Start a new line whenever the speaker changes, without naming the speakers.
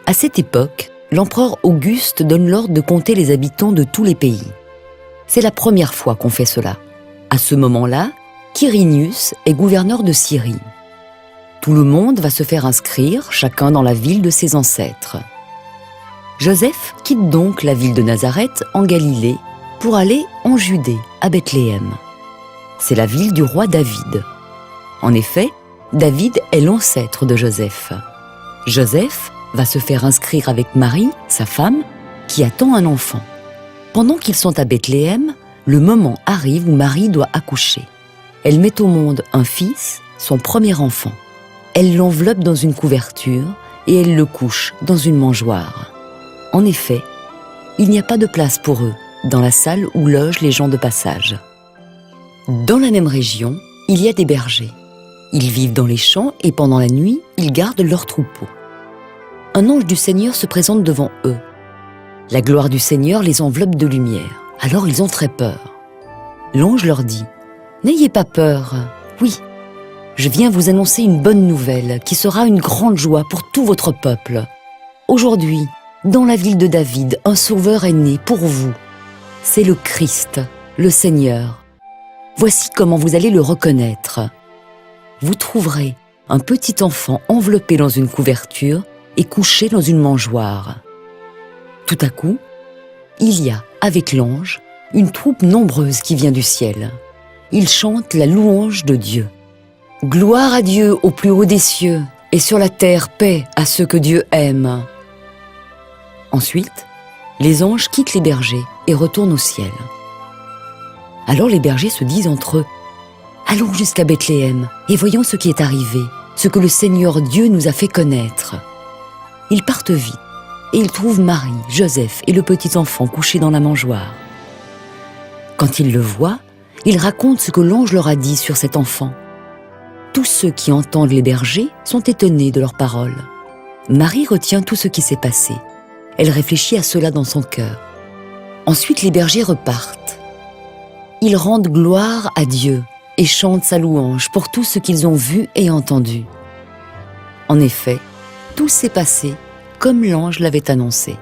À cette époque, l'empereur Auguste donne l'ordre de compter les habitants de tous les pays. C'est la première fois qu'on fait cela. À ce moment-là, Quirinius est gouverneur de Syrie. Tout le monde va se faire inscrire, chacun dans la ville de ses ancêtres. Joseph quitte donc la ville de Nazareth en Galilée pour aller en Judée, à Bethléem. C'est la ville du roi David. En effet, David est l'ancêtre de Joseph. Joseph va se faire inscrire avec Marie, sa femme, qui attend un enfant. Pendant qu'ils sont à Bethléem, le moment arrive où Marie doit accoucher. Elle met au monde un fils, son premier enfant. Elle l'enveloppe dans une couverture et elle le couche dans une mangeoire. En effet, il n'y a pas de place pour eux dans la salle où logent les gens de passage. Dans la même région, il y a des bergers. Ils vivent dans les champs et pendant la nuit, ils gardent leurs troupeaux. Un ange du Seigneur se présente devant eux. La gloire du Seigneur les enveloppe de lumière. Alors ils ont très peur. L'ange leur dit « N'ayez pas peur. Oui, je viens vous annoncer une bonne nouvelle qui sera une grande joie pour tout votre peuple. Aujourd'hui, dans la ville de David, un sauveur est né pour vous. C'est le Christ, le Seigneur. Voici comment vous allez le reconnaître. Vous trouverez un petit enfant enveloppé dans une couverture et couché dans une mangeoire. Tout à coup, il y a, avec l'ange, une troupe nombreuse qui vient du ciel. Ils chantent la louange de Dieu. Gloire à Dieu au plus haut des cieux, et sur la terre paix à ceux que Dieu aime. Ensuite, les anges quittent les bergers et retournent au ciel. Alors les bergers se disent entre eux « Allons jusqu'à Bethléem et voyons ce qui est arrivé, ce que le Seigneur Dieu nous a fait connaître. » Ils partent vite et ils trouvent Marie, Joseph et le petit enfant couchés dans la mangeoire. Quand ils le voient, ils racontent ce que l'ange leur a dit sur cet enfant. Tous ceux qui entendent les bergers sont étonnés de leurs paroles. Marie retient tout ce qui s'est passé. Elle réfléchit à cela dans son cœur. Ensuite, les bergers repartent. Ils rendent gloire à Dieu et chantent sa louange pour tout ce qu'ils ont vu et entendu. En effet, tout s'est passé comme l'ange l'avait annoncé.